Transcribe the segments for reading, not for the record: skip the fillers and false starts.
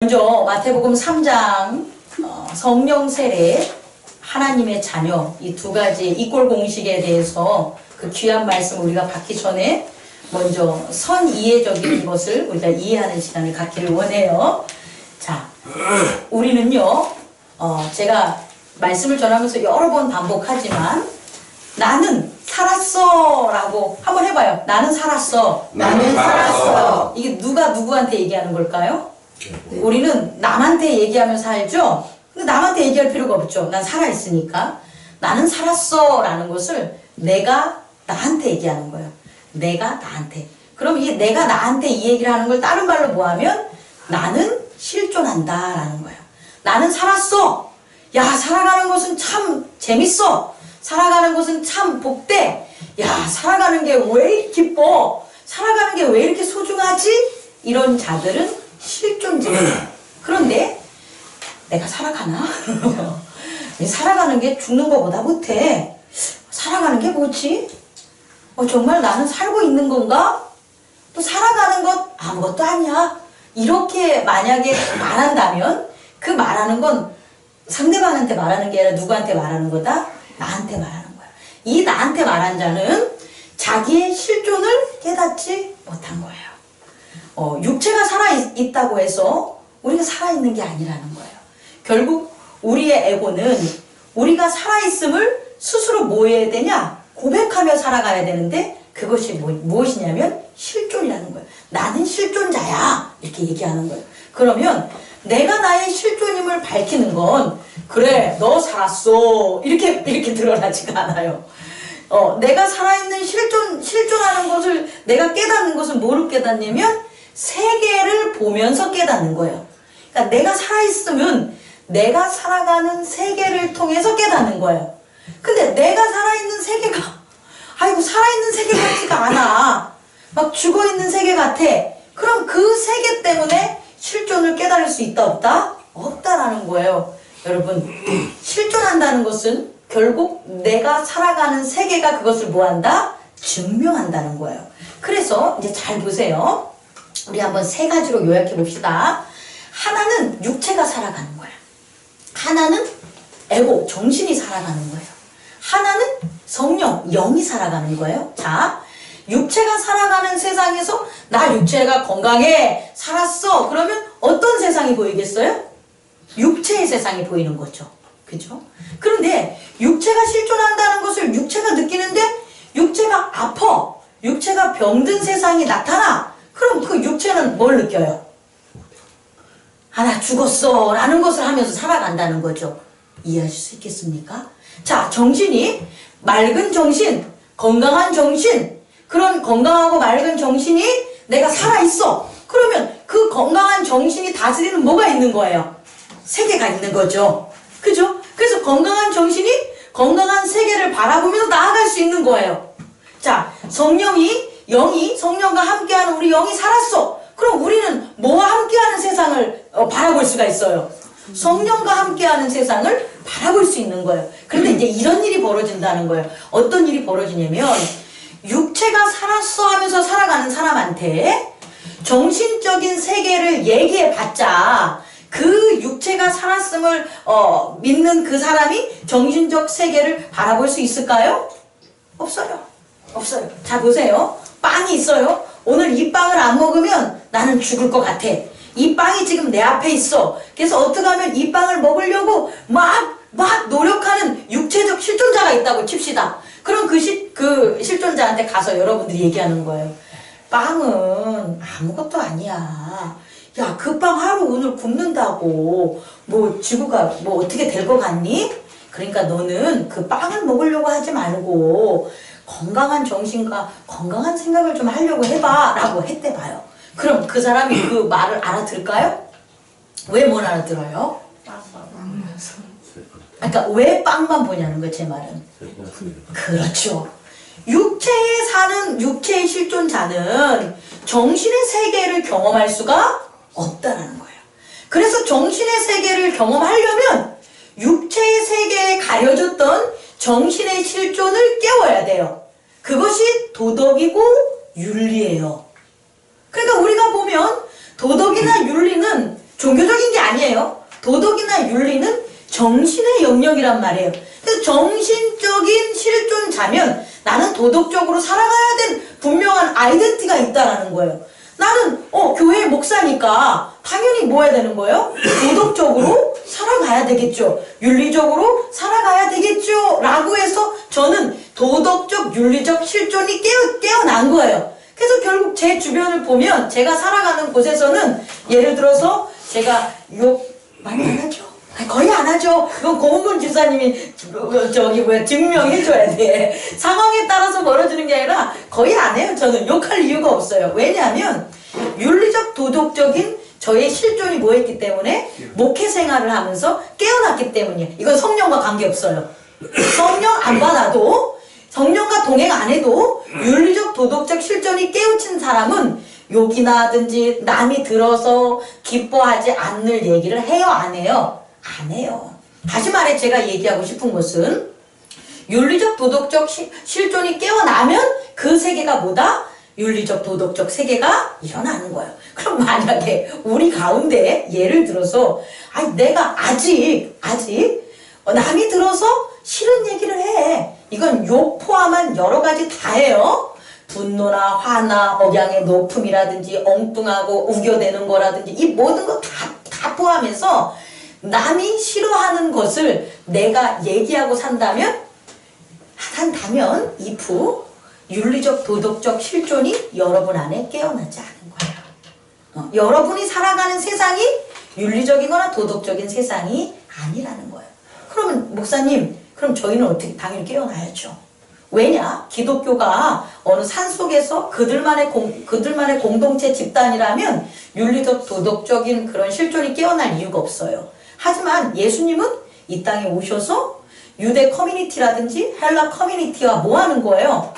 먼저 마태복음 3장 성령 세례, 하나님의 자녀, 이 두 가지 이꼴 공식에 대해서 그 귀한 말씀 우리가 받기 전에 먼저 선이해적인 것을 우리가 이해하는 시간을 갖기를 원해요. 자, 우리는요, 제가 말씀을 전하면서 여러 번 반복하지만 나는 살았어 라고 한번 해봐요. 나는 살았어. 나는 살았어. 이게 누가 누구한테 얘기하는 걸까요? 우리는 남한테 얘기하면서 살죠? 근데 남한테 얘기할 필요가 없죠. 난 살아있으니까. 나는 살았어 라는 것을 내가 나한테 얘기하는 거예요. 내가 나한테. 그럼 이게 내가 나한테 이 얘기를 하는 걸 다른 말로 뭐하면 나는 실존한다 라는 거예요. 나는 살았어. 야, 살아가는 것은 참 재밌어. 살아가는 것은 참 복돼. 야, 살아가는 게 왜 기뻐? 살아가는 게 왜 이렇게 소중하지? 이런 자들은 실존자예요. 그런데 내가 살아가나? 살아가는 게 죽는 것보다 못해. 살아가는 게 뭐지? 정말 나는 살고 있는 건가? 또 살아가는 것 아무것도 아니야. 이렇게 만약에 말한다면 그 말하는 건 상대방한테 말하는 게 아니라 누구한테 말하는 거다? 나한테 말하는 거야. 이 나한테 말한 자는 자기의 실존을 깨닫지 못한 거예요. 육체가 살아있다고 해서 우리가 살아있는 게 아니라는 거예요. 결국 우리의 에고는 우리가 살아있음을 스스로 뭐 해야 되냐? 고백하며 살아가야 되는데 그것이 무엇이냐면 실존이라는 거예요. 나는 실존자야 이렇게 얘기하는 거예요. 그러면 내가 나의 실존임을 밝히는 건 그래 너 살았어 이렇게 드러나지가 않아요. 내가 살아있는 실존하는 것을 내가 깨닫는 것은 뭐로 깨닫냐면 세계를 보면서 깨닫는 거예요. 그러니까 내가 살아있으면 내가 살아가는 세계를 통해서 깨닫는 거예요. 근데 내가 살아있는 세계가 아이고 살아있는 세계 같지가 않아. 막 죽어있는 세계 같아. 그럼 그 세계 때문에 실존을 깨달을 수 있다 없다? 없다라는 거예요. 여러분, 실존한다는 것은 결국 내가 살아가는 세계가 그것을 뭐한다? 증명한다는 거예요. 그래서 이제 잘 보세요. 우리 한번 세 가지로 요약해 봅시다. 하나는 육체가 살아가는 거야. 하나는 에고, 정신이 살아가는 거예요. 하나는 성령, 영이 살아가는 거예요. 자, 육체가 살아가는 세상에서 나 육체가 건강해, 살았어. 그러면 어떤 세상이 보이겠어요? 육체의 세상이 보이는 거죠. 그죠? 그런데 육체가 실존한다는 것을 육체가 느끼는데 육체가 아파, 육체가 병든 세상이 나타나. 그럼 그 육체는 뭘 느껴요? 나 죽었어 라는 것을 하면서 살아간다는 거죠. 이해하실 수 있겠습니까? 자, 정신이 맑은 정신, 건강한 정신, 그런 건강하고 맑은 정신이 내가 살아있어. 그러면 그 건강한 정신이 다스리는 뭐가 있는 거예요? 세계가 있는 거죠. 그죠? 그래서 건강한 정신이 건강한 세계를 바라보면서 나아갈 수 있는 거예요. 자, 영이 성령과 함께하는 우리 영이 살았어. 그럼 우리는 뭐와 함께하는 세상을 바라볼 수가 있어요. 성령과 함께하는 세상을 바라볼 수 있는 거예요. 그런데 이제 이런 일이 벌어진다는 거예요. 어떤 일이 벌어지냐면 육체가 살았어 하면서 살아가는 사람한테 정신적인 세계를 얘기해봤자 그 육체가 살았음을 믿는 그 사람이 정신적 세계를 바라볼 수 있을까요? 없어요. 없어요. 자, 보세요. 빵이 있어요. 오늘 이 빵을 안 먹으면 나는 죽을 것 같아. 이 빵이 지금 내 앞에 있어. 그래서 어떻게 하면 이 빵을 먹으려고 막 노력하는 육체적 실존자가 있다고 칩시다. 그럼 그 실존자한테 가서 여러분들이 얘기하는 거예요. 빵은 아무것도 아니야. 야, 그 빵 하루 오늘 굶는다고 뭐 지구가 뭐 어떻게 될 것 같니? 그러니까 너는 그 빵을 먹으려고 하지 말고 건강한 정신과 건강한 생각을 좀 하려고 해봐 라고 했대 봐요. 그럼 그 사람이 그 말을 알아들을까요? 왜 못 알아들어요? 그러니까 왜 빵만 보냐는 거예요, 제 말은. 그렇죠. 육체에 사는 육체의 실존자는 정신의 세계를 경험할 수가 없다라는 거예요. 그래서 정신의 세계를 경험하려면 육체의 세계에 가려졌던 정신의 실존을 깨워야 돼요. 그것이 도덕이고 윤리예요. 그러니까 우리가 보면 도덕이나 윤리는 종교적인 게 아니에요. 도덕이나 윤리는 정신의 영역이란 말이에요. 그래서 정신적인 실존자면 나는 도덕적으로 살아가야 될 분명한 아이덴티티가 있다라는 거예요. 나는 교회 목사니까 당연히 뭐 해야 되는 거예요? 도덕적으로 살아가야 되겠죠. 윤리적으로 살아가야 되겠죠. 라고 해서 저는 도덕적, 윤리적 실존이 깨어난 거예요. 그래서 결국 제 주변을 보면 제가 살아가는 곳에서는 예를 들어서 제가 욕 많이 안 하죠. 거의 안 하죠. 이건 고은근 주사님이 증명해줘야 돼. 상황에 따라서 벌어지는 게 아니라 거의 안 해요. 저는 욕할 이유가 없어요. 왜냐하면 윤리적 도덕적인 저의 실존이 뭐였기 때문에 목회 생활을 하면서 깨어났기 때문이에요. 이건 성령과 관계없어요. 성령 안 받아도 성령과 동행 안 해도 윤리적 도덕적 실존이 깨우친 사람은 욕이나 하든지 남이 들어서 기뻐하지 않을 얘기를 해요, 안 해요? 안 해요. 다시 말해 제가 얘기하고 싶은 것은 윤리적 도덕적 실존이 깨어나면 그 세계가 뭐다? 윤리적 도덕적 세계가 일어나는 거예요. 그럼 만약에 우리 가운데 예를 들어서 내가 아직 남이 들어서 싫은 얘기를 해. 이건 욕 포함한 여러 가지 다 해요. 분노나 화나 억양의 높음이라든지 엉뚱하고 우겨대는 거라든지 이 모든 거 다 포함해서 남이 싫어하는 것을 내가 얘기하고 산다면 if 윤리적 도덕적 실존이 여러분 안에 깨어나지 않은 거예요. 여러분이 살아가는 세상이 윤리적이거나 도덕적인 세상이 아니라는 거예요. 그러면 목사님, 그럼 저희는 어떻게 당연히 깨어나야죠. 왜냐? 기독교가 어느 산속에서 그들만의 공동체 집단이라면 윤리적 도덕적인 그런 실존이 깨어날 이유가 없어요. 하지만 예수님은 이 땅에 오셔서 유대 커뮤니티라든지 헬라 커뮤니티와 뭐 하는 거예요?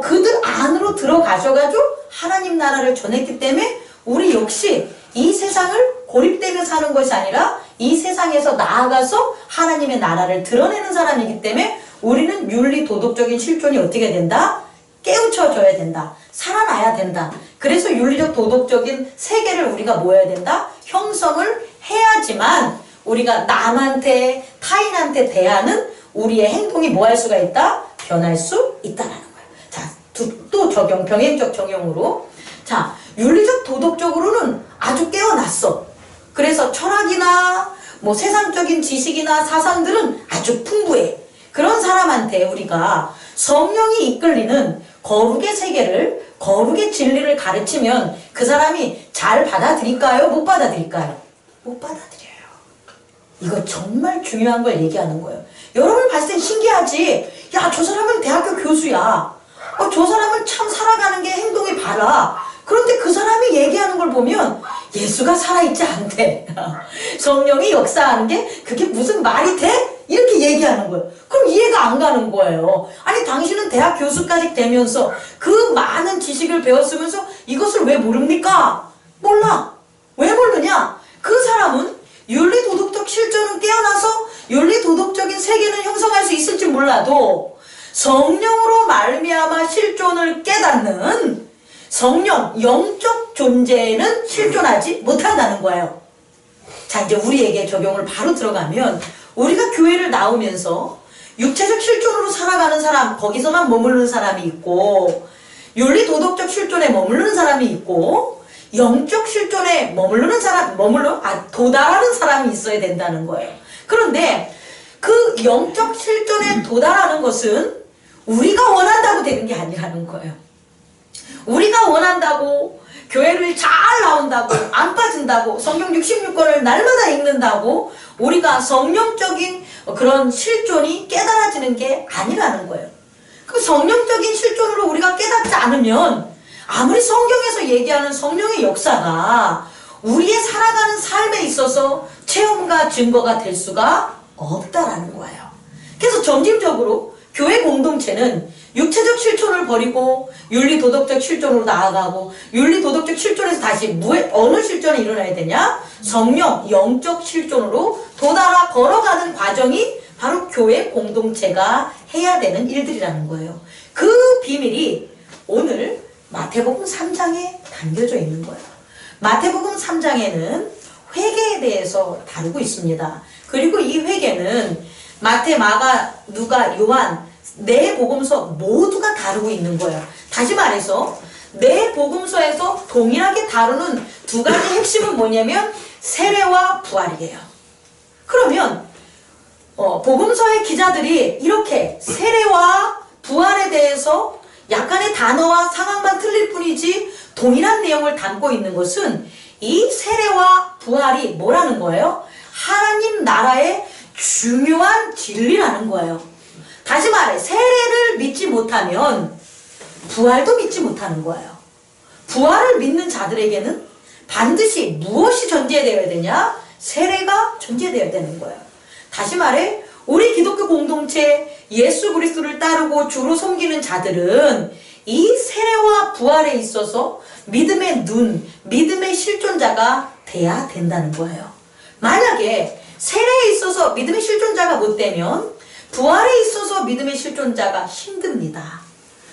그들 안으로 들어가셔가지고 하나님 나라를 전했기 때문에 우리 역시 이 세상을 고립되며 사는 것이 아니라 이 세상에서 나아가서 하나님의 나라를 드러내는 사람이기 때문에 우리는 윤리 도덕적인 실존이 어떻게 된다? 깨우쳐져야 된다. 살아나야 된다. 그래서 윤리적 도덕적인 세계를 우리가 뭐 해야 된다? 형성을 해야지만 우리가 남한테 타인한테 대하는 우리의 행동이 뭐 할 수가 있다? 변할 수 있다라는 거예요. 자, 또 병행적 적용으로 자, 윤리적 도덕적으로는 아주 깨어났어. 그래서 철학이나 뭐 세상적인 지식이나 사상들은 아주 풍부해. 그런 사람한테 우리가 성령이 이끌리는 거룩의 세계를, 거룩의 진리를 가르치면 그 사람이 잘 받아들일까요? 못 받아들일까요? 못 받아들여요. 이거 정말 중요한 걸 얘기하는 거예요. 여러분 봤을 땐 신기하지? 야, 저 사람은 대학교 교수야. 저 사람은 참 살아가는 게 행동이 바라. 그런데 그 사람이 얘기하는 걸 보면 예수가 살아있지 않대. 성령이 역사하는 게 그게 무슨 말이 돼? 이렇게 얘기하는 거예요. 그럼 이해가 안 가는 거예요. 아니 당신은 대학 교수까지 되면서 그 많은 지식을 배웠으면서 이것을 왜 모릅니까? 몰라. 왜 모르냐? 그 사람은 윤리도덕적 실존은 깨어나서 윤리도덕적인 세계는 형성할 수 있을지 몰라도 성령으로 말미암아 실존을 깨닫는 성령, 영적 존재는 실존하지 못한다는 거예요. 자, 이제 우리에게 적용을 바로 들어가면 우리가 교회를 나오면서 육체적 실존으로 살아가는 사람, 거기서만 머무르는 사람이 있고 윤리 도덕적 실존에 머무르는 사람이 있고 영적 실존에 도달하는 사람이 있어야 된다는 거예요. 그런데 그 영적 실존에 도달하는 것은 우리가 원한다고 되는 게 아니라는 거예요. 우리가 원한다고 교회를 잘 나온다고 안 빠진다고 성경 66권을 날마다 읽는다고 우리가 성령적인 그런 실존이 깨달아지는 게 아니라는 거예요. 그 성령적인 실존으로 우리가 깨닫지 않으면 아무리 성경에서 얘기하는 성령의 역사가 우리의 살아가는 삶에 있어서 체험과 증거가 될 수가 없다라는 거예요. 그래서 점진적으로 교회 공동체는 육체적 실존을 버리고 윤리도덕적 실존으로 나아가고 윤리도덕적 실존에서 다시 어느 실존이 일어나야 되냐? 성령, 영적 실존으로 도달아 걸어가는 과정이 바로 교회 공동체가 해야 되는 일들이라는 거예요. 그 비밀이 오늘 마태복음 3장에 담겨져 있는 거예요. 마태복음 3장에는 회개에 대해서 다루고 있습니다. 그리고 이 회개는 마태, 마가, 누가, 요한 네 복음서 모두가 다루고 있는 거예요. 다시 말해서 네 복음서에서 동일하게 다루는 두 가지 핵심은 뭐냐면 세례와 부활이에요. 그러면 복음서의 기자들이 이렇게 세례와 부활에 대해서 약간의 단어와 상황만 틀릴 뿐이지 동일한 내용을 담고 있는 것은 이 세례와 부활이 뭐라는 거예요? 하나님 나라의 중요한 진리라는 거예요. 다시 말해 세례를 믿지 못하면 부활도 믿지 못하는 거예요. 부활을 믿는 자들에게는 반드시 무엇이 전제되어야 되냐? 세례가 전제되어야 되는 거예요. 다시 말해 우리 기독교 공동체 예수 그리스도를 따르고 주로 섬기는 자들은 이 세례와 부활에 있어서 믿음의 눈, 믿음의 실존자가 돼야 된다는 거예요. 만약에 세례에 있어서 믿음의 실존자가 못 되면 부활에 있어서 믿음의 실존자가 힘듭니다.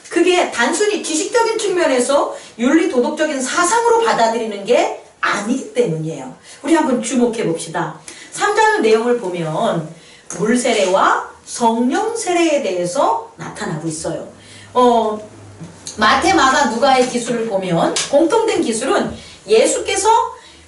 그게 단순히 지식적인 측면에서 윤리 도덕적인 사상으로 받아들이는 게 아니기 때문이에요. 우리 한번 주목해 봅시다. 3장 내용을 보면 물세례와 성령 세례에 대해서 나타나고 있어요. 마태, 마가, 누가의 기술을 보면 공통된 기술은 예수께서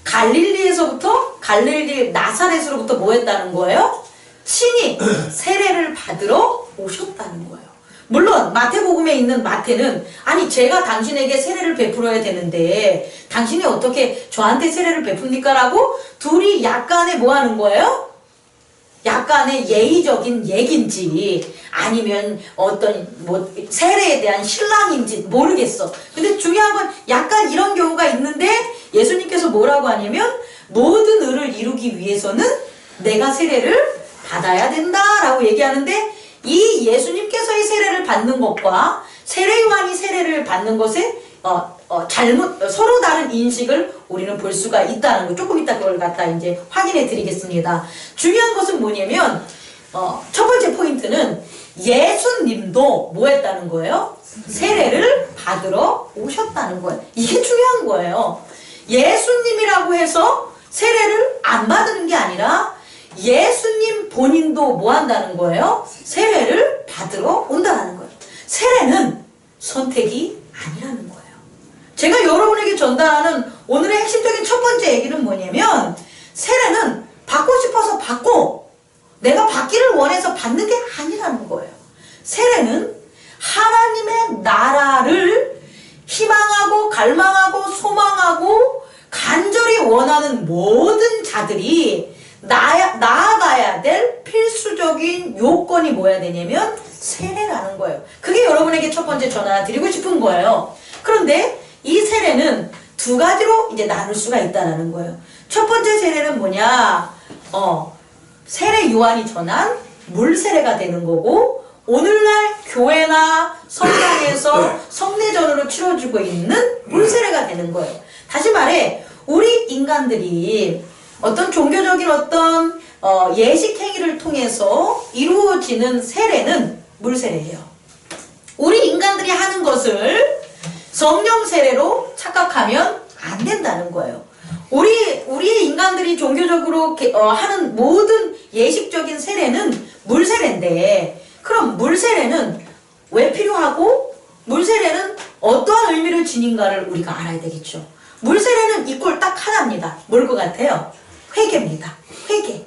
갈릴리에서부터 갈릴리 나사렛으로부터 뭐 했다는 거예요? 친히 세례를 받으러 오셨다는 거예요. 물론 마태복음에 있는 마태는 아니 제가 당신에게 세례를 베풀어야 되는데 당신이 어떻게 저한테 세례를 베풉니까? 라고 둘이 약간의 뭐 하는 거예요? 약간의 예의적인 얘기인지 아니면 어떤 뭐 세례에 대한 신랑인지 모르겠어. 근데 중요한 건 약간 이런 경우가 있는데 예수님께서 뭐라고 하냐면 모든 의를 이루기 위해서는 내가 세례를 받아야 된다라고 얘기하는데 이 예수님께서의 세례를 받는 것과 세례 요한이 세례를 받는 것에 서로 다른 인식을 우리는 볼 수가 있다는 거. 조금 이따 그걸 갖다 이제 확인해 드리겠습니다. 중요한 것은 뭐냐면 첫 번째 포인트는 예수님도 뭐 했다는 거예요? 세례를 받으러 오셨다는 거예요. 이게 중요한 거예요. 예수님이라고 해서 세례를 안 받는 게 아니라 예수님 본인도 뭐 한다는 거예요? 세례를 받으러 온다는 거예요. 세례는 선택이 아니라는 거예요. 제가 여러분에게 전달하는 오늘의 핵심적인 첫 번째 얘기는 뭐냐면 세례는 받고 싶어서 받고 내가 받기를 원해서 받는 게 아니라는 거예요. 세례는 하나님의 나라를 희망하고 갈망하고 소망하고 간절히 원하는 모든 자들이 나아가야 될 필수적인 요건이 뭐야 되냐면 세례라는 거예요. 그게 여러분에게 첫 번째 전화 드리고 싶은 거예요. 그런데 이 세례는 두 가지로 이제 나눌 수가 있다는 거예요. 첫 번째 세례는 뭐냐? 세례 요한이 전한 물 세례가 되는 거고 오늘날 교회나 성당에서 성례전으로 치러지고 있는 물 세례가 되는 거예요. 다시 말해 우리 인간들이 어떤 종교적인 어떤 예식 행위를 통해서 이루어지는 세례는 물 세례예요. 우리 인간들이 하는 것을 성령 세례로 착각하면 안 된다는 거예요. 우리의 인간들이 종교적으로 하는 모든 예식적인 세례는 물 세례인데 그럼 물 세례는 왜 필요하고 물 세례는 어떠한 의미를 지닌가를 우리가 알아야 되겠죠. 물 세례는 이꼴 딱 하나입니다. 뭘 것 같아요? 회개입니다. 회개.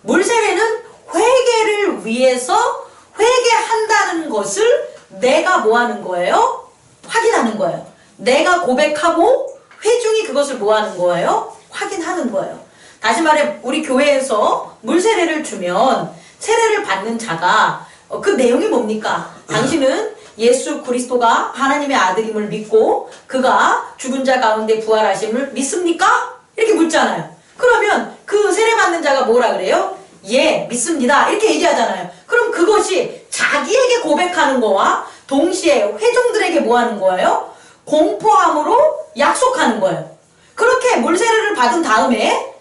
물 세례는 회개를 위해서 회개한다는 것을 내가 뭐 하는 거예요? 확인하는 거예요. 내가 고백하고 회중이 그것을 뭐 하는 거예요? 확인하는 거예요. 다시 말해 우리 교회에서 물 세례를 주면 세례를 받는 자가 그 내용이 뭡니까? 당신은 예수 그리스도가 하나님의 아들임을 믿고 그가 죽은 자 가운데 부활하심을 믿습니까? 이렇게 묻잖아요. 그러면 그 세례 받는 자가 뭐라 그래요? 예, 믿습니다. 이렇게 얘기하잖아요. 그럼 그것이 자기에게 고백하는 거와 동시에 회중들에게 뭐 하는 거예요? 공포함으로 약속하는 거예요. 그렇게 물 세례를 받은 다음에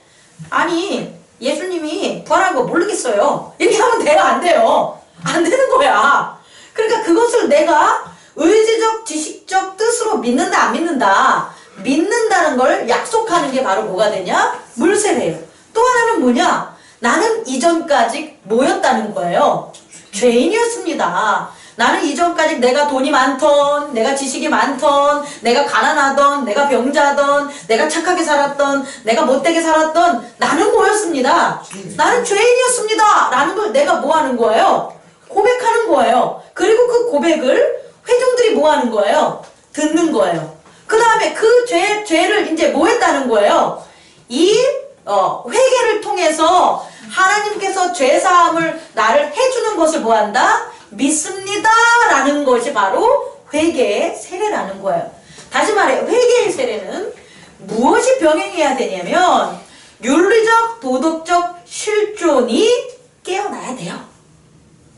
아니 예수님이 부활한 거 모르겠어요. 이렇게 하면 돼요? 안 돼요? 안 되는 거야. 그러니까 그것을 내가 의지적 지식적 뜻으로 믿는다 안 믿는다 믿는다는 걸 약속하는 게 바로 뭐가 되냐? 물세례예요. 또 하나는 뭐냐? 나는 이전까지 뭐였다는 거예요? 죄인이었습니다. 나는 이전까지 내가 돈이 많던, 내가 지식이 많던, 내가 가난하던, 내가 병자던, 내가 착하게 살았던, 내가 못되게 살았던 나는 뭐였습니다? 나는 죄인이었습니다. 라는 걸 내가 뭐 하는 거예요? 고백하는 거예요. 그리고 그 고백을 회중들이 뭐 하는 거예요? 듣는 거예요. 그 다음에 그 죄를 이제 뭐 했다는 거예요? 이 회개를 통해서 하나님께서 죄사함을 나를 해주는 것을 뭐 한다? 믿습니다 라는 것이 바로 회개의 세례라는 거예요. 다시 말해 회개의 세례는 무엇이 병행해야 되냐면 윤리적 도덕적 실존이 깨어나야 돼요.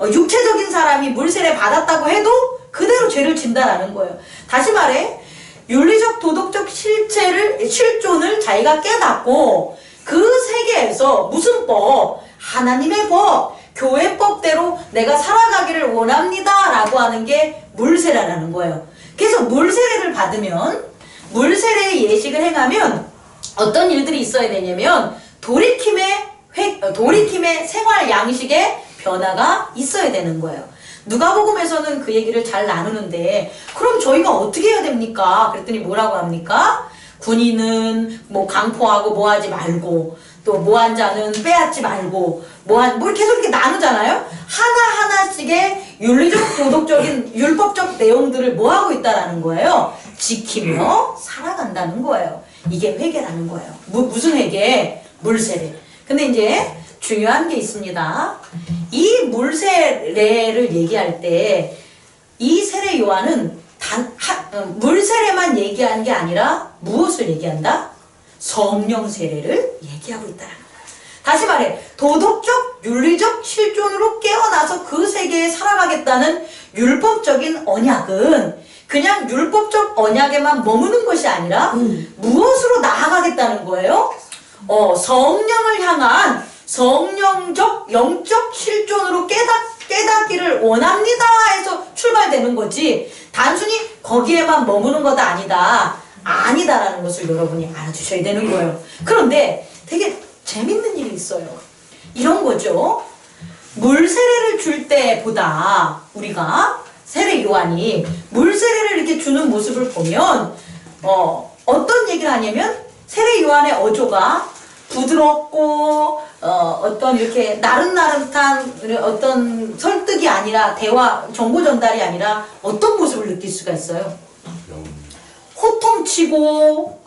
육체적인 사람이 물세례 받았다고 해도 그대로 죄를 진다라는 거예요. 다시 말해 윤리적 도덕적 실존을 자기가 깨닫고 그 세계에서 무슨 법? 하나님의 법, 교회법대로 내가 살아가기를 원합니다 라고 하는 게 물세례라는 거예요. 그래서 물세례를 받으면 물세례의 예식을 행하면 어떤 일들이 있어야 되냐면 돌이킴의 생활 양식의 변화가 있어야 되는 거예요. 누가복음에서는 그 얘기를 잘 나누는데 그럼 저희가 어떻게 해야 됩니까? 그랬더니 뭐라고 합니까? 군인은 뭐 강포하고 뭐 하지 말고 또 뭐한 자는 빼앗지 말고 뭘 계속 이렇게 나누잖아요. 하나하나씩의 윤리적 도덕적인 율법적 내용들을 뭐 하고 있다라는 거예요? 지키며 살아간다는 거예요. 이게 회개라는 거예요. 무슨 회개? 물세례. 근데 이제 중요한 게 있습니다. 이 물세례를 얘기할 때 이 세례 요한은 물세례만 얘기하는 게 아니라 무엇을 얘기한다? 성령 세례를 얘기하고 있다는 거예요. 다시 말해 도덕적 윤리적 실존으로 깨어나서 그 세계에 살아가겠다는 율법적인 언약은 그냥 율법적 언약에만 머무는 것이 아니라 무엇으로 나아가겠다는 거예요? 성령을 향한 성령적 영적 실존으로 깨닫기를 원합니다 해서 출발되는 거지 단순히 거기에만 머무는 것 아니다라는 것을 여러분이 알아주셔야 되는 거예요. 그런데 되게 재밌는 일이 있어요. 이런 거죠. 물세례를 줄 때보다 우리가 세례 요한이 물세례를 이렇게 주는 모습을 보면 어떤 얘기를 하냐면 세례 요한의 어조가 부드럽고 어떤 이렇게 나릇나릇한 어떤 설득이 아니라 대화 정보 전달이 아니라 어떤 모습을 느낄 수가 있어요? 호통치고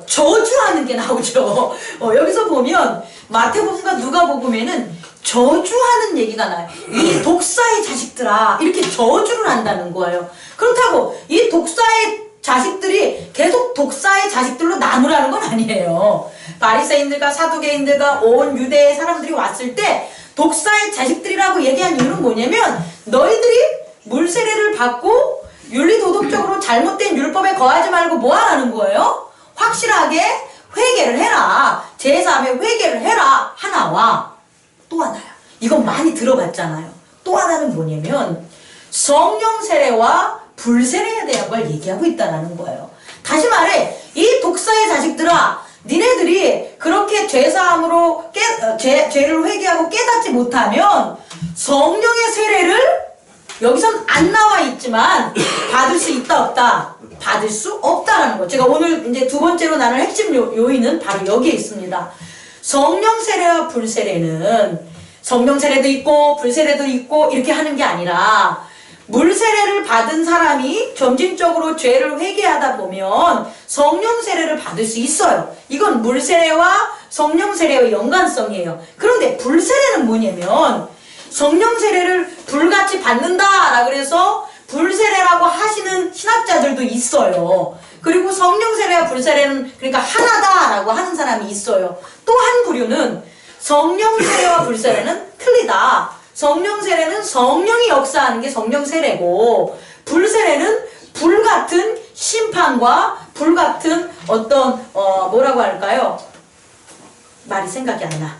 저주하는 게 나오죠. 여기서 보면 마태복음과 누가복음에는 저주하는 얘기가 나요. 이 독사의 자식들아 이렇게 저주를 한다는 거예요. 그렇다고 이 독사의 자식들이 계속 독사의 자식들로 남으라는 건 아니에요. 바리새인들과 사두개인들과 온 유대의 사람들이 왔을 때 독사의 자식들이라고 얘기한 이유는 뭐냐면 너희들이 물세례를 받고 윤리도덕적으로 잘못된 율법에 거하지 말고 뭐 하라는 거예요? 확실하게 회개를 해라. 제사함에 회개를 해라. 하나와 또 하나요. 이건 많이 들어봤잖아요. 또 하나는 뭐냐면 성령 세례와 불세례에 대한 걸 얘기하고 있다는 거예요. 다시 말해 이 독사의 자식들아 니네들이 그렇게 죄사함으로 죄를 회개하고 깨닫지 못하면 성령의 세례를 여기선 안 나와 있지만 받을 수 있다 없다? 받을 수 없다라는 거. 제가 오늘 이제 두 번째로 나눌 핵심 요인은 바로 여기에 있습니다. 성령 세례와 불세례는 성령 세례도 있고 불세례도 있고 이렇게 하는 게 아니라 물세례를 받은 사람이 점진적으로 죄를 회개하다 보면 성령 세례를 받을 수 있어요. 이건 물세례와 성령 세례의 연관성이에요. 그런데 불세례는 뭐냐면 성령 세례를 불같이 받는다라 그래서 불세례라고 하시는 신학자들도 있어요. 그리고 성령 세례와 불세례는 그러니까 하나다라고 하는 사람이 있어요. 또 한 부류는 성령 세례와 불세례는 틀리다. 성령 세례는 성령이 역사하는 게 성령 세례고 불세례는 불같은 심판과 불같은 어떤 뭐라고 할까요? 말이 생각이 안 나.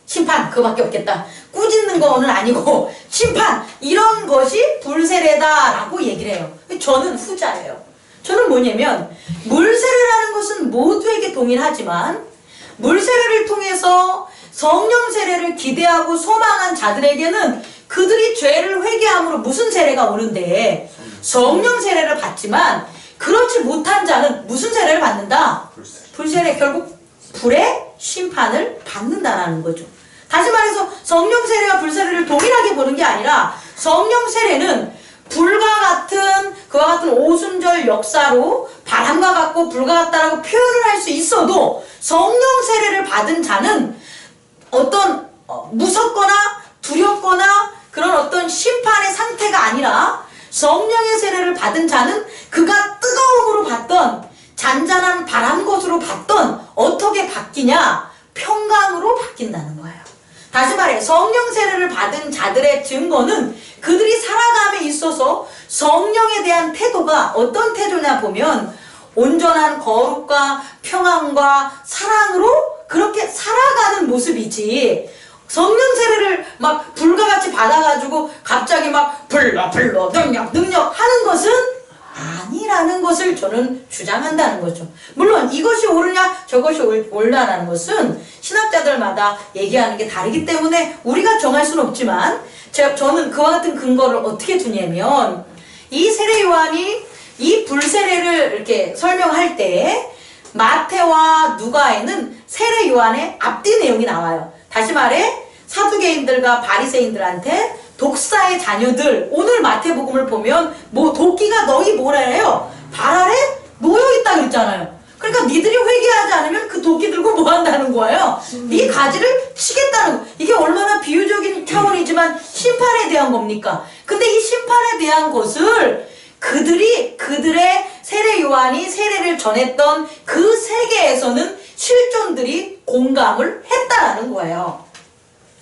심판 그거밖에 없겠다. 꾸짖는 거는 아니고 심판 이런 것이 불세례다라고 얘기를 해요. 저는 후자예요. 저는 뭐냐면 물세례라는 것은 모두에게 동일하지만 물세례를 통해서 성령 세례를 기대하고 소망한 자들에게는 그들이 죄를 회개함으로 무슨 세례가 오는데 성령 세례를 받지만 그렇지 못한 자는 무슨 세례를 받는다? 불세례. 결국 불의 심판을 받는다라는 거죠. 다시 말해서 성령 세례와 불세례를 동일하게 보는 게 아니라 성령 세례는 그와 같은 오순절 역사로 바람과 같고 불과 같다라고 표현을 할 수 있어도 성령 세례를 받은 자는 어떤 무섭거나 두렵거나 그런 어떤 심판의 상태가 아니라 성령의 세례를 받은 자는 그가 뜨거움으로 받던 잔잔한 바람 것으로 받던 어떻게 바뀌냐? 평강으로 바뀐다는 거예요. 다시 말해 성령 세례를 받은 자들의 증거는 그들이 살아감에 있어서 성령에 대한 태도가 어떤 태도냐 보면 온전한 거룩과 평안과 사랑으로 그렇게 살아가는 모습이지 성령 세례를 막 불과 같이 받아가지고 갑자기 막 불러 능력 하는 것은 아니라는 것을 저는 주장한다는 거죠. 물론 이것이 옳으냐 저것이 옳다라는 것은 신학자들마다 얘기하는 게 다르기 때문에 우리가 정할 수는 없지만 저는 그와 같은 근거를 어떻게 두냐면 이 세례 요한이 이 불세례를 이렇게 설명할 때 마태와 누가에는 세례 요한의 앞뒤 내용이 나와요. 다시 말해 사두개인들과 바리새인들한테 독사의 자녀들, 오늘 마태복음을 보면 뭐 도끼가 너희 뭐라 해요? 발 아래 놓여있다 그랬잖아요. 그러니까 니들이 회개하지 않으면 그 도끼 들고 뭐 한다는 거예요? 네 가지를 치겠다는 거. 이게 얼마나 비유적인 차원이지만 심판에 대한 겁니까? 근데 이 심판에 대한 것을 그들의 세례 요한이 세례를 전했던 그 세계에서는 실존들이 공감을 했다라는 거예요.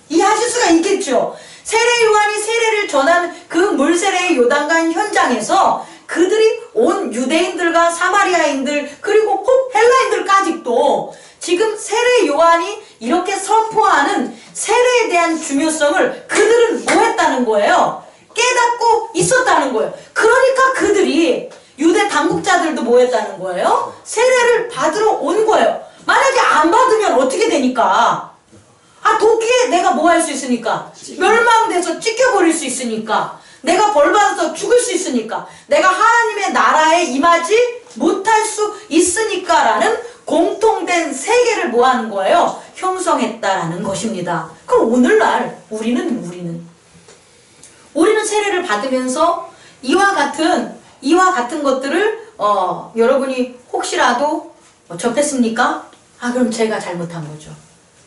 이해하실 수가 있겠죠? 세례 요한이 세례를 전한 그 물세례의 요단강 현장에서 그들이 온 유대인들과 사마리아인들 그리고 곧 헬라인들까지도 지금 세례 요한이 이렇게 선포하는 세례에 대한 중요성을 그들은 뭐 했다는 거예요? 깨닫고 있었다는 거예요. 그러니까 그들이 유대 당국자들도 뭐 했다는 거예요? 세례를 받으러 온 거예요. 만약에 안 받으면 어떻게 되니까? 도끼에 내가 뭐 할 수 있으니까? 멸망돼서 찢겨버릴 수 있으니까. 내가 벌받아서 죽을 수 있으니까. 내가 하나님의 나라에 임하지 못할 수 있으니까 라는 공통된 세계를 뭐 하는 거예요? 형성했다라는 것입니다. 그럼 오늘날 우리는 세례를 받으면서 이와 같은 것들을 여러분이 혹시라도 접했습니까? 그럼 제가 잘못한 거죠.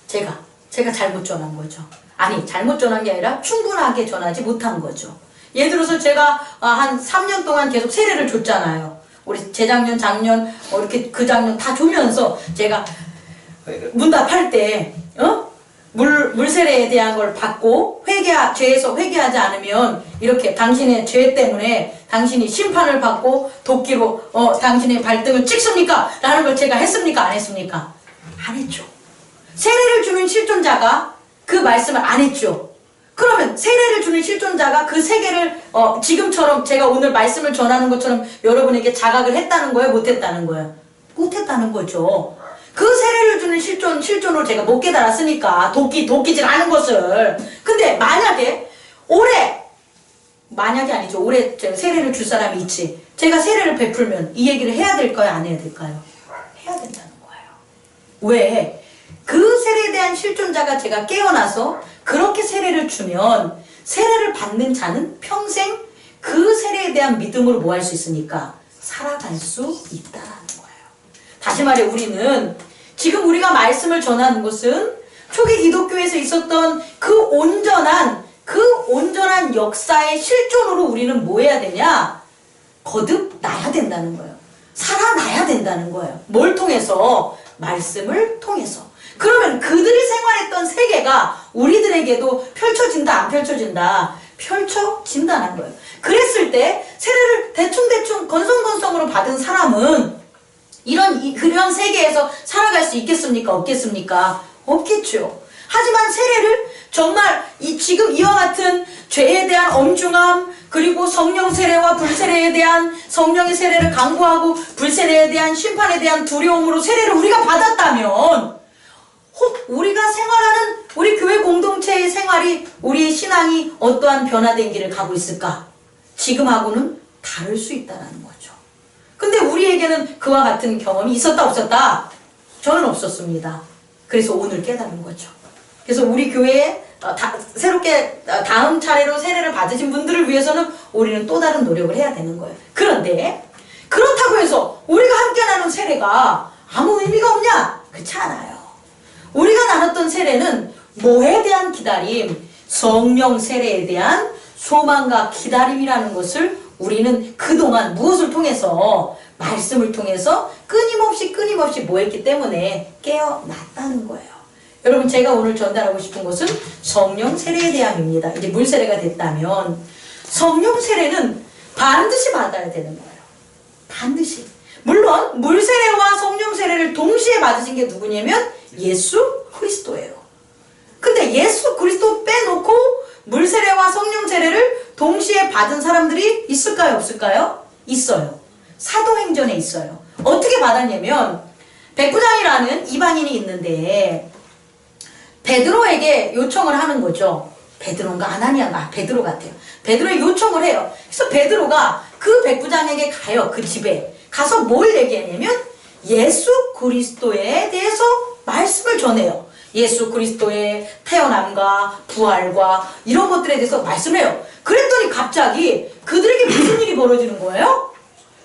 제가 잘못 전한 거죠. 아니 잘못 전한 게 아니라 충분하게 전하지 못한 거죠. 예를 들어서 제가 한 3년 동안 계속 세례를 줬잖아요. 우리 재작년, 작년 이렇게 그 작년 다 주면서 제가 문답할 때 물세례에 대한 걸 받고 죄에서 회개하지 않으면 이렇게 당신의 죄 때문에 당신이 심판을 받고 도끼로 당신의 발등을 찍습니까? 라는 걸 제가 했습니까? 안 했습니까? 안 했죠. 세례를 주는 실존자가 그 말씀을 안 했죠. 그러면 세례를 주는 실존자가 그 세계를 지금처럼 제가 오늘 말씀을 전하는 것처럼 여러분에게 자각을 했다는 거예요? 못했다는 거예요? 못했다는 거죠. 그 세례를 주는 실존으로 제가 못 깨달았으니까 도끼질 않은 것을. 근데 만약에 만약이 아니죠. 올해 제가 세례를 줄 사람이 있지. 제가 세례를 베풀면 이 얘기를 해야 될까요? 안 해야 될까요? 해야 된다는 거예요. 왜? 그 세례에 대한 실존자가 제가 깨어나서 그렇게 세례를 주면 세례를 받는 자는 평생 그 세례에 대한 믿음으로 뭐 할 수 있으니까 살아갈 수 있다라는 거예요. 다시 말해 우리는 지금 우리가 말씀을 전하는 것은 초기 기독교에서 있었던 그 온전한 역사의 실존으로 우리는 뭐 해야 되냐? 거듭나야 된다는 거예요. 살아나야 된다는 거예요. 뭘 통해서? 말씀을 통해서. 그러면 그들이 생활했던 세계가 우리들에게도 펼쳐진다 안 펼쳐진다? 펼쳐진다는 거예요. 그랬을 때 세례를 대충 건성건성으로 받은 사람은 그런 세계에서 살아갈 수 있겠습니까? 없겠습니까? 없겠죠. 하지만 세례를 정말 지금 이와 같은 죄에 대한 엄중함, 그리고 성령 세례와 불세례에 대한 성령의 세례를 강구하고 불세례에 대한 심판에 대한 두려움으로 세례를 우리가 받았다면 혹 우리가 생활하는 우리 교회 공동체의 생활이, 우리의 신앙이 어떠한 변화된 길을 가고 있을까? 지금하고는 다를 수 있다는 거죠. 근데 우리에게는 그와 같은 경험이 있었다 없었다? 저는 없었습니다. 그래서 오늘 깨달은 거죠. 그래서 우리 교회에 새롭게 다음 차례로 세례를 받으신 분들을 위해서는 우리는 또 다른 노력을 해야 되는 거예요. 그런데 그렇다고 해서 우리가 함께 나눈 세례가 아무 의미가 없냐? 그렇지 않아요. 우리가 나눴던 세례는 뭐에 대한 기다림? 성령 세례에 대한 소망과 기다림이라는 것을 우리는 그동안 무엇을 통해서? 말씀을 통해서 끊임없이 뭐 했기 때문에 깨어났다는 거예요. 여러분, 제가 오늘 전달하고 싶은 것은 성령 세례에 대함입니다. 이제 물세례가 됐다면 성령 세례는 반드시 받아야 되는 거예요. 반드시. 물론 물세례와 성령 세례를 동시에 받으신 게 누구냐면 예수 그리스도예요. 근데 예수 그리스도 빼놓고 물세례와 성령 세례를 동시에 받은 사람들이 있을까요? 없을까요? 있어요. 사도행전에 있어요. 어떻게 받았냐면 백부장이라는 이방인이 있는데 베드로에게 요청을 하는 거죠. 베드로인가 아나니아인가? 베드로 같아요. 베드로에 요청을 해요. 그래서 베드로가 그 백부장에게 가요. 그 집에 가서 뭘 얘기하냐면 예수 그리스도에 대해서 말씀을 전해요. 예수 그리스도의 태어남과 부활과 이런 것들에 대해서 말씀해요. 그랬더니 갑자기 그들에게 무슨 일이 벌어지는 거예요?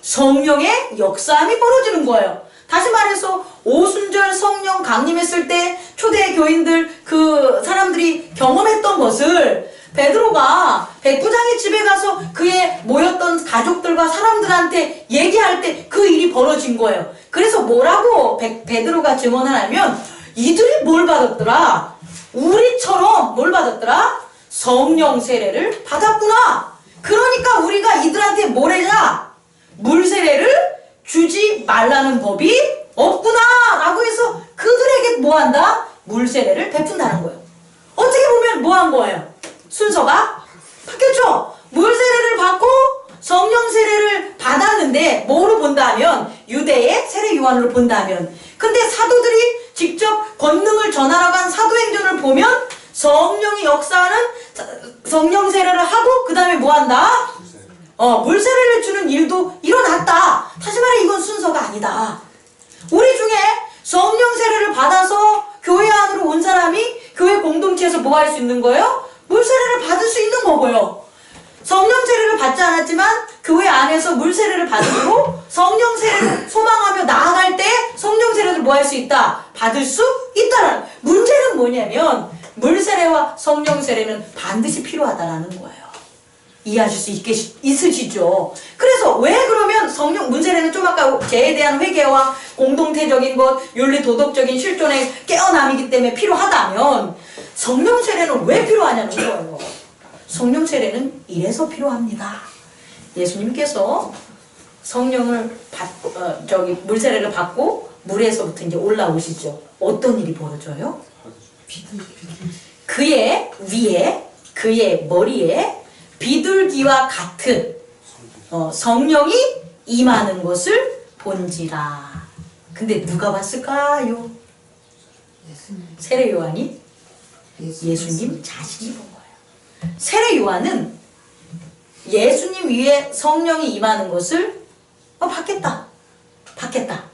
성령의 역사함이 벌어지는 거예요. 다시 말해서 오순절 성령 강림했을 때 초대 교인들 그 사람들이 경험했던 것을 베드로가 백부장의 집에 가서 그의 모였던 가족들과 사람들한테 얘기할 때 그 일이 벌어진 거예요. 그래서 뭐라고 베드로가 증언을 하면 이들이 뭘 받았더라? 우리처럼 뭘 받았더라? 성령 세례를 받았구나. 그러니까 우리가 이들한테 뭘 해자? 물세례를 주지 말라는 법이 없구나 라고 해서 그들에게 뭐한다? 물세례를 베푼다는 거예요. 어떻게 보면 뭐한 거예요? 순서가 바뀌었죠? 물세례를 받고 성령 세례를 받았는데 뭐로 본다면 유대의 세례 요한으로 본다면, 근데 사도들이 직접 권능을 전하러 간 사도행전을 보면 성령이 역사하는 성령 세례를 하고 그 다음에 뭐한다? 물세례를 주는 일도 일어났다. 다시 말해 이건 순서가 아니다. 우리 중에 성령 세례를 받아서 교회 안으로 온 사람이 교회 공동체에서 뭐 할 수 있는 거예요? 물세례를 받을 수 있는 거고요. 성령 세례를 받지 않았지만 교회 안에서 물세례를 받으고 성령 세례를 소망하며 나아갈 때 성령 세례를 뭐 할 수 있다? 받을 수 있다라는. 문제는 뭐냐면 물세례와 성령 세례는 반드시 필요하다라는 거예요. 이해하실 수 있으시죠? 그래서 왜 그러면 성령 문세례는 좀 아까 죄에 대한 회개와 공동체적인 것, 윤리 도덕적인 실존의 깨어남이기 때문에 필요하다면 성령 세례는 왜 필요하냐는 거예요. 성령 세례는 이래서 필요합니다. 예수님께서 성령을 물세례를 받고 물에서부터 이제 올라오시죠. 어떤 일이 벌어져요? 그의 위에, 그의 머리에 비둘기와 같은 성령이 임하는 것을 본지라. 근데 누가 봤을까요? 세례 요한이? 예수님 자신이 본 거예요. 세례 요한은 예수님 위에 성령이 임하는 것을 받겠다.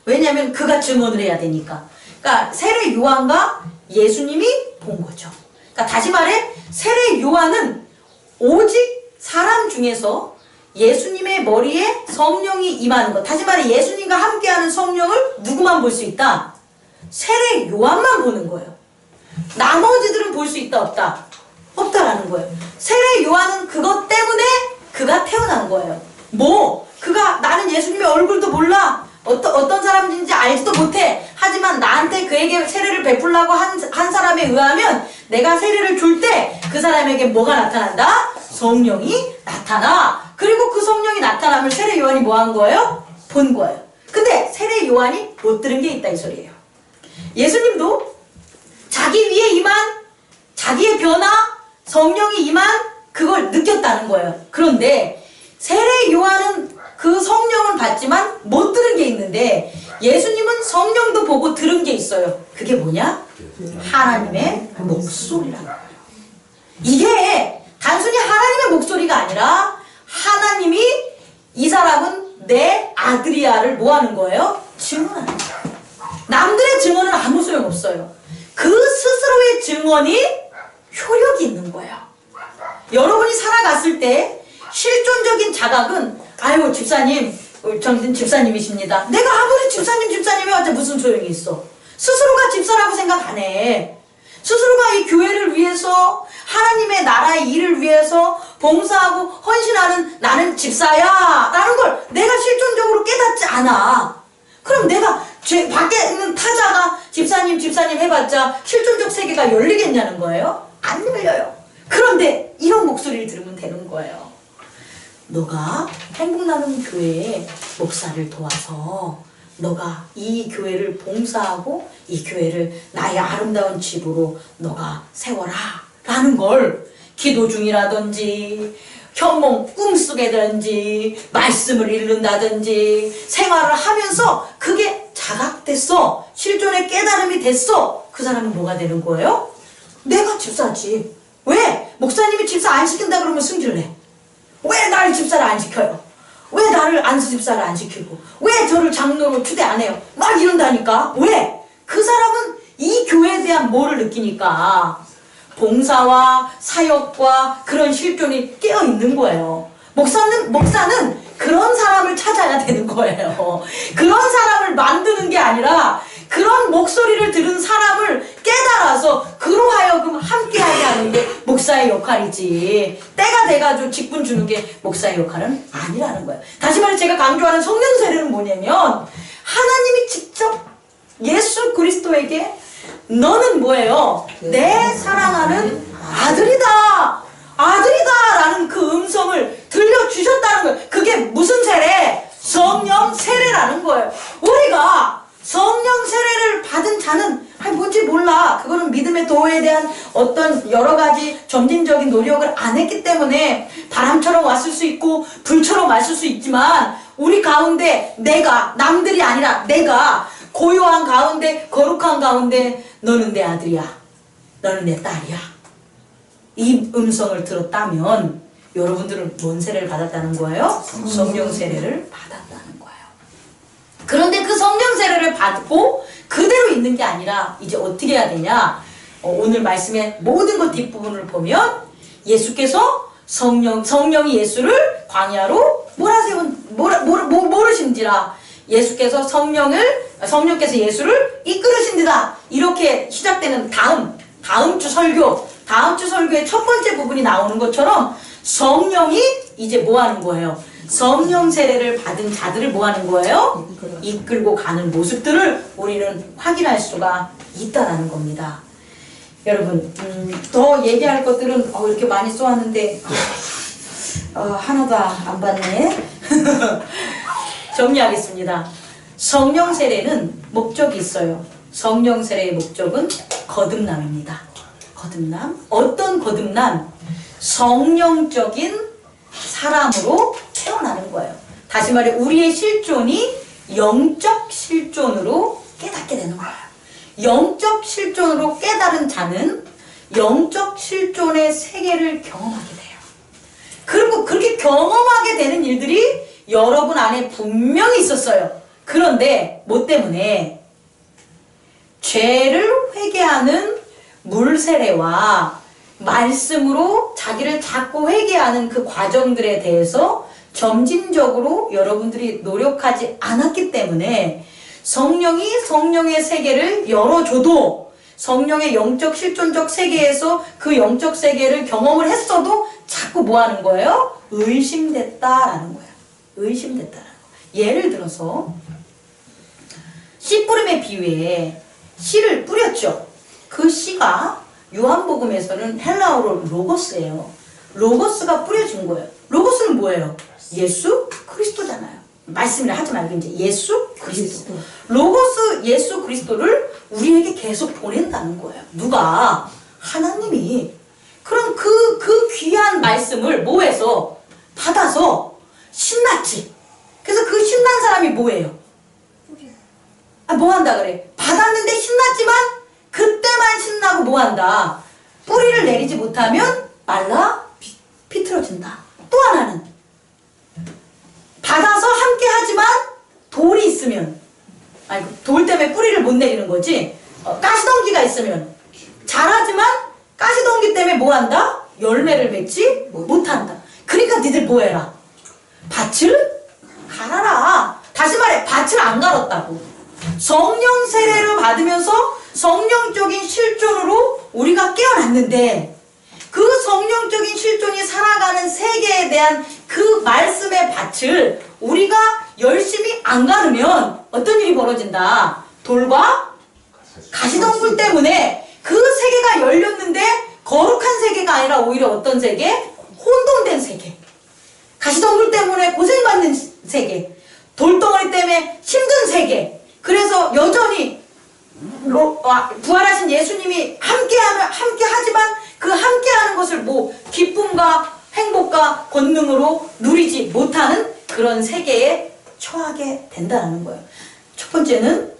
왜냐하면 그가 증언을 해야 되니까. 그러니까 세례 요한과 예수님이 본 거죠. 그러니까 다시 말해 세례 요한은 오직 사람 중에서 예수님의 머리에 성령이 임하는 것. 다시 말해 예수님과 함께하는 성령을 누구만 볼 수 있다? 세례 요한만 보는 거예요. 나머지들은 볼 수 있다 없다? 없다라는 거예요. 세례 요한은 그것 때문에 그가 태어난 거예요. 그가 나는 예수님의 얼굴도 몰라. 어떤 사람인지 알지도 못해. 하지만 나한테 그에게 세례를 베풀라고 한 사람에 의하면 내가 세례를 줄 때 그 사람에게 뭐가 나타난다? 성령이 나타나. 그리고 그 성령이 나타나면 세례 요한이 뭐 한 거예요? 본 거예요. 근데 세례 요한이 못 들은 게 있다 이 소리예요. 예수님도 자기 위에 임한 자기의 마음의 변화, 성령이 임한 그걸 느꼈다는 거예요. 그런데 세례 요한은 그 성령은 봤지만 못 들은 게 있는데 예수님은 성령도 보고 들은 게 있어요. 그게 뭐냐? 하나님의 목소리라는 거예요. 이게 단순히 하나님의 목소리가 아니라 하나님이 이 사람은 내 아들이야를 뭐 하는 거예요? 증언하는 거예요. 남들의 증언은 아무 소용없어요. 그 스스로의 증언이 효력이 있는 거예요. 여러분이 살아갔을 때 실존적인 자각은 아유 집사님, 정신 집사님이십니다. 내가 아무리 집사님이어봤자 무슨 소용이 있어. 스스로가 집사라고 생각 안 해. 스스로가 이 교회를 위해서 하나님의 나라의 일을 위해서 봉사하고 헌신하는 나는 집사야 라는 걸 내가 실존적으로 깨닫지 않아. 그럼 내가 밖에 있는 타자가 집사님 해봤자 실존적 세계가 열리겠냐는 거예요? 안 열려요. 그런데 이런 목소리를 들으면 되는 거예요. 너가 행복나눔 교회의 목사를 도와서 너가 이 교회를 봉사하고 이 교회를 나의 아름다운 집으로 너가 세워라 라는 걸 기도 중이라든지 현몽 꿈속에든지 말씀을 읽는다든지 생활을 하면서 그게 자각됐어. 실존의 깨달음이 됐어. 그 사람은 뭐가 되는 거예요? 내가 집사지. 왜? 목사님이 집사 안 시킨다 그러면 승질을 내. 왜 나를 집사를 안 시켜요? 왜 나를 안수 집사를 안 시키고 왜 저를 장로로 초대 안 해요? 막 이런다니까. 왜? 그 사람은 이 교회에 대한 뭐를 느끼니까 봉사와 사역과 그런 실존이 깨어있는 거예요. 목사는 그런 사람을 찾아야 되는 거예요. 그런 사람을 만드는 게 아니라 그런 목소리를 들은 사람을 깨달아서 그로 하여금 함께하게 하는 게 목사의 역할이지. 때가 돼가지고 직분 주는 게 목사의 역할은 아니라는 거예요. 다시 말해 제가 강조하는 성령 세례는 뭐냐면 하나님이 직접 예수 그리스도에게 너는 뭐예요? 내 사랑하는 아들이다. 아들이다 라는 그 음성을 들려주셨다는 거예요. 그게 무슨 세례? 성령 세례라는 거예요. 우리가 성령 세례를 받은 자는 뭔지 몰라. 그거는 믿음의 도에 대한 어떤 여러 가지 점진적인 노력을 안 했기 때문에 바람처럼 왔을 수 있고 불처럼 왔을 수 있지만 우리 가운데 내가 남들이 아니라 내가 고요한 가운데 거룩한 가운데 너는 내 아들이야. 너는 내 딸이야. 이 음성을 들었다면 여러분들은 뭔 세례를 받았다는 거예요? 성령 세례를 받았다는 거예요. 그런데 그 성령 세례를 받고 그대로 있는 게 아니라 이제 어떻게 해야 되냐? 오늘 말씀의 모든 것 뒷부분을 보면 예수께서 성령이 예수를 광야로 모르신지라 예수께서 성령께서 예수를 이끌으신지다. 이렇게 시작되는 다음 주 설교의 첫 번째 부분이 나오는 것처럼 성령이 이제 뭐 하는 거예요? 성령 세례를 받은 자들을 뭐 하는 거예요? 이끌고 가는 모습들을 우리는 확인할 수가 있다라는 겁니다. 여러분, 더 얘기할 것들은 이렇게 많이 쏘았는데 하나도 안 봤네. 정리하겠습니다. 성령 세례는 목적이 있어요. 성령 세례의 목적은 거듭남입니다. 거듭남. 어떤 거듭남? 성령적인 사람으로 태어나는 거예요. 다시 말해 우리의 실존이 영적 실존으로 깨닫게 되는 거예요. 영적 실존으로 깨달은 자는 영적 실존의 세계를 경험하게 돼요. 그리고 그렇게 경험하게 되는 일들이 여러분 안에 분명히 있었어요. 그런데 뭐 때문에? 죄를 회개하는 물세례와 말씀으로 자기를 자꾸 회개하는 그 과정들에 대해서 점진적으로 여러분들이 노력하지 않았기 때문에 성령이 성령의 세계를 열어줘도 성령의 영적 실존적 세계에서 그 영적 세계를 경험을 했어도 자꾸 뭐 하는 거예요? 의심됐다라는 거예요. 의심됐다라는 거예요. 예를 들어서 씨 뿌림의 비유에 씨를 뿌렸죠. 그 씨가 요한복음에서는 헬라어로 로고스예요. 로고스가 뿌려진 거예요. 로고스는 뭐예요? 예수 그리스도잖아요. 말씀을 하지 말고 이제 예수 그리스도. 로고스 예수 그리스도를 우리에게 계속 보낸다는 거예요. 누가? 하나님이 그럼 그 귀한 말씀을 뭐해서 받아서 신났지. 그래서 그 신난 사람이 뭐예요? 뭐 한다 그래? 받았는데 신났지만 그때만 신나고 뭐 한다? 뿌리를 내리지 못하면 말라 비틀어진다. 또 하나는 받아서 함께 하지만 돌이 있으면, 아니 돌 때문에 뿌리를 못 내리는 거지. 가시덩기가 있으면 잘하지만 가시덩기 때문에 뭐 한다? 열매를 맺지 못한다. 그러니까 니들 뭐 해라? 밭을 갈아라. 다시 말해, 밭을 안 갈았다고. 성령 세례를 받으면서 성령적인 실존으로 우리가 깨어났는데, 그 성령적인 실존이 살아가는 세계에 대한 그 말씀의 밭을 우리가 열심히 안 가르면 어떤 일이 벌어진다? 돌과 가시덩굴 때문에 그 세계가 열렸는데 거룩한 세계가 아니라 오히려 어떤 세계? 혼돈된 세계. 가시덩굴 때문에 고생받는 세계. 돌덩어리 때문에 힘든 세계. 그래서 여전히 부활하신 예수님이 함께 하지만 그 함께하는 것을 뭐 기쁨과 행복과 권능으로 누리지 못하는 그런 세계에 처하게 된다는 거예요. 첫 번째는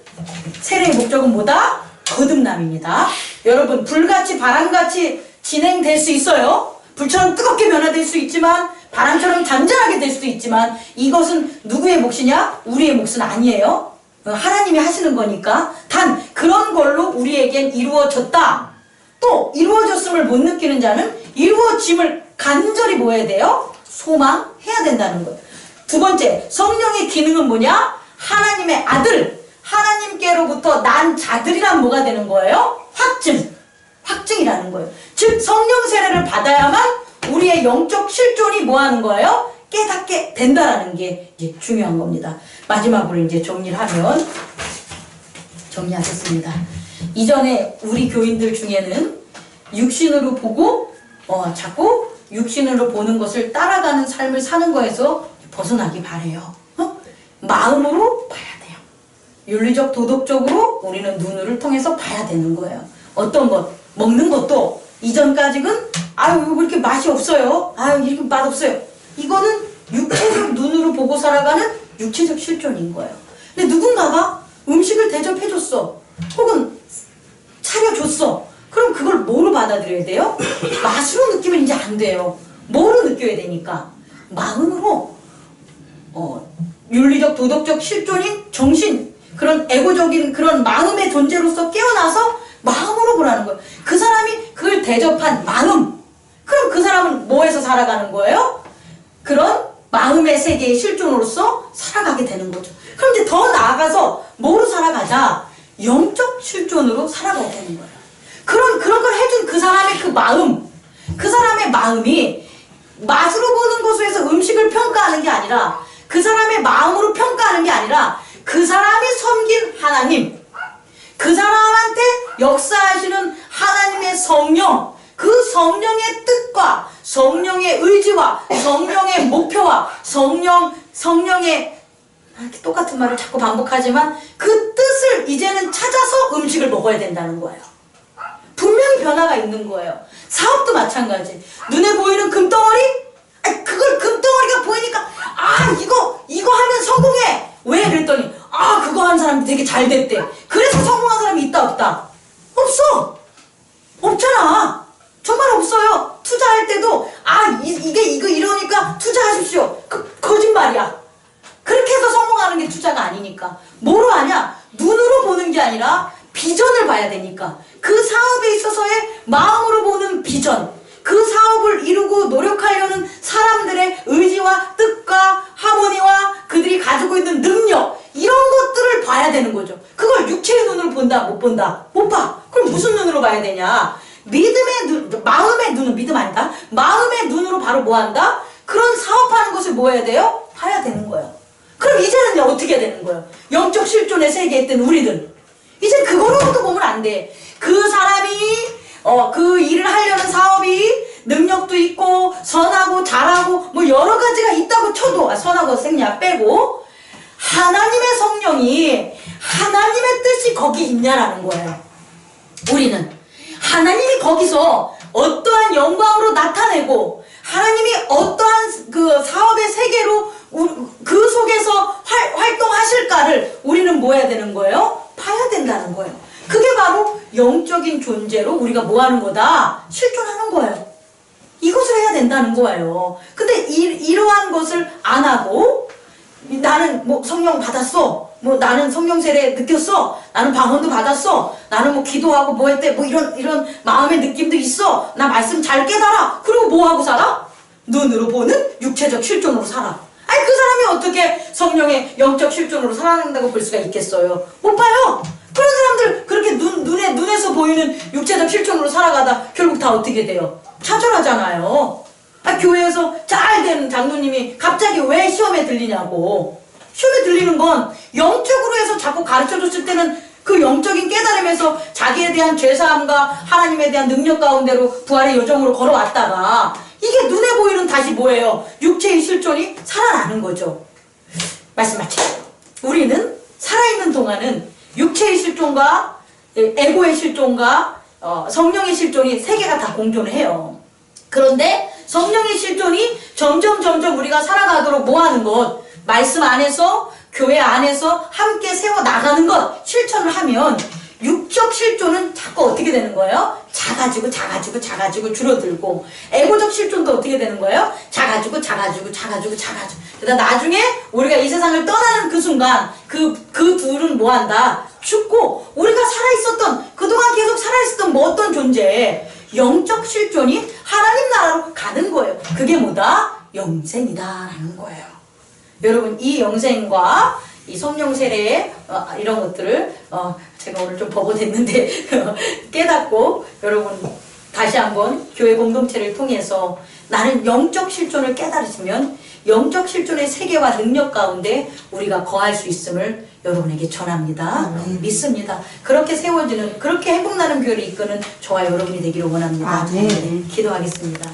세례의 목적은 뭐다? 거듭남입니다. 여러분, 불같이 바람같이 진행될 수 있어요. 불처럼 뜨겁게 변화될 수 있지만, 바람처럼 잔잔하게 될 수도 있지만, 이것은 누구의 몫이냐? 우리의 몫은 아니에요. 하나님이 하시는 거니까. 단 그런 걸로 우리에겐 이루어졌다. 또 이루어졌음을 못 느끼는 자는 이루어짐을 간절히 뭐 해야 돼요? 소망해야 된다는 거예요. 두 번째, 성령의 기능은 뭐냐? 하나님의 아들, 하나님께로부터 난 자들이란 뭐가 되는 거예요? 확증이라는 거예요. 즉 성령 세례를 받아야만 우리의 영적 실존이 뭐 하는 거예요? 깨닫게 된다라는 게 이제 중요한 겁니다. 마지막으로 이제 정리하겠습니다. 이전에 우리 교인들 중에는 육신으로 보고 자꾸 육신으로 보는 것을 따라가는 삶을 사는 거에서 벗어나기 바래요. 마음으로 봐야 돼요. 윤리적 도덕적으로 우리는 눈을 통해서 봐야 되는 거예요. 어떤 것, 먹는 것도 이전까지는 아유 왜 이렇게 맛이 없어요? 아유 이렇게 맛없어요. 이거는 육체적 눈으로 보고 살아가는 육체적 실존인 거예요. 근데 누군가가 음식을 대접해줬어. 혹은 차려줬어. 그럼 그걸 뭐로 받아들여야 돼요? 맛으로 느끼면 이제 안 돼요. 뭐로 느껴야 되니까? 마음으로. 윤리적 도덕적 실존인 정신, 그런 에고적인 그런 마음의 존재로서 깨어나서 마음으로 보라는 거예요. 그 사람이 그걸 대접한 마음. 그럼 그 사람은 뭐에서 살아가는 거예요? 그런 마음의 세계의 실존으로서 살아가게 되는 거죠. 그럼 이제 더 나아가서 뭐로 살아가자? 영적 실존으로 살아가야 되는 거예요. 그런 걸 해준 그 사람의 그 마음, 그 사람의 마음이 맛으로 보는 것에서 음식을 평가하는 게 아니라, 그 사람의 마음으로 평가하는 게 아니라, 그 사람이 섬긴 하나님, 그 사람한테 역사하시는 하나님의 성령, 그 성령의 뜻과 성령의 의지와 성령의 목표와 성령의 똑같은 말을 자꾸 반복하지만 그 뜻을 이제는 찾아서 음식을 먹어야 된다는 거예요. 분명히 변화가 있는 거예요. 사업도 마찬가지. 눈에 보이는 금덩어리? 그걸 금덩어리가 보이니까 이거 하면 성공해. 왜? 그랬더니 그거 하는 사람이 되게 잘 됐대. 그래서 성공한 사람이 있다 없다? 없어. 없잖아. 정말 없어요. 투자할 때도 이거 이러니까 투자하십시오. 거짓말이야. 그렇게 해서 성공하는 게 투자가 아니니까. 뭐로 하냐? 눈으로 보는 게 아니라 비전을 봐야 되니까. 그 사업에 있어서의 마음으로 보는 비전, 그 사업을 이루고 노력하려는 사람들의 의지와 뜻과 하모니와 그들이 가지고 있는 능력, 이런 것들을 봐야 되는 거죠. 그걸 육체의 눈으로 본다? 못 본다? 못 봐. 그럼 무슨 눈으로 봐야 되냐? 믿음의 눈, 마음의 눈은 믿음 아니다? 마음의 눈으로 바로 뭐 한다? 그런 사업하는 것을 뭐 해야 돼요? 봐야 되는 거예요. 그럼 이제는 어떻게 해야 되는 거예요? 영적 실존의 세계에 있던 우리들, 이제 그거로부터 보면 안 돼. 그 사람이 그 일을 하려는 사업이 능력도 있고 선하고 잘하고 뭐 여러 가지가 있다고 쳐도, 선하고 생략 빼고, 하나님의 성령이, 하나님의 뜻이 거기 있냐라는 거예요. 우리는 하나님이 거기서 어떠한 영광으로 나타내고 하나님이 어떠한 그 사업의 세계로 그 속에서 활동하실까를 우리는 뭐 해야 되는 거예요? 봐야 된다는 거예요. 그게 바로 영적인 존재로 우리가 뭐 하는 거다? 실존하는 거예요. 이것을 해야 된다는 거예요. 근데 이러한 것을 안 하고 나는 뭐 성령 받았어. 뭐 나는 성령 세례 느꼈어. 나는 방언도 받았어. 나는 뭐 기도하고 뭐 했대. 뭐 이런 마음의 느낌도 있어. 나 말씀 잘 깨달아. 그리고 뭐 하고 살아? 눈으로 보는 육체적 실존으로 살아. 아니 그 사람이 어떻게 성령의 영적 실존으로 살아낸다고 볼 수가 있겠어요? 못 봐요. 그런 사람들 그렇게 눈에서 보이는 육체적 실존으로 살아가다 결국 다 어떻게 돼요? 좌절하잖아요. 교회에서 잘 된 장로님이 갑자기 왜 시험에 들리냐고. 시험에 들리는 건 영적으로 해서 자꾸 가르쳐줬을 때는 그 영적인 깨달음에서 자기에 대한 죄사함과 하나님에 대한 능력 가운데로 부활의 여정으로 걸어왔다가 이게 눈에 보이는 다시 뭐예요? 육체의 실존이 살아나는 거죠. 말씀 마치죠. 우리는 살아있는 동안은 육체의 실존과 에고의 실존과 성령의 실존이 세 개가 다 공존을 해요. 그런데 성령의 실존이 점점 우리가 살아가도록 뭐 하는 것? 말씀 안에서 교회 안에서 함께 세워나가는 것 실천을 하면 육적 실존은 자꾸 어떻게 되는 거예요? 작아지고 줄어들고 에고적 실존도 어떻게 되는 거예요? 작아지고 그러다 나중에 우리가 이 세상을 떠나는 그 순간 그 둘은 뭐한다? 죽고 우리가 살아있었던 그동안 계속 살아있었던 뭐 어떤 존재 영적 실존이 하나님 나라로 가는 거예요. 그게 뭐다? 영생이다라는 거예요. 여러분 이 영생과 이 성령 세례 이런 것들을 제가 오늘 좀 버벅댔는데 깨닫고 여러분 다시 한번 교회 공동체를 통해서 나는 영적 실존을 깨달으시면 영적 실존의 세계와 능력 가운데 우리가 거할 수 있음을 여러분에게 전합니다. 믿습니다. 그렇게 세워지는 그렇게 행복나는 교회를 이끄는 저와 여러분이 되기를 원합니다. 네. 기도하겠습니다.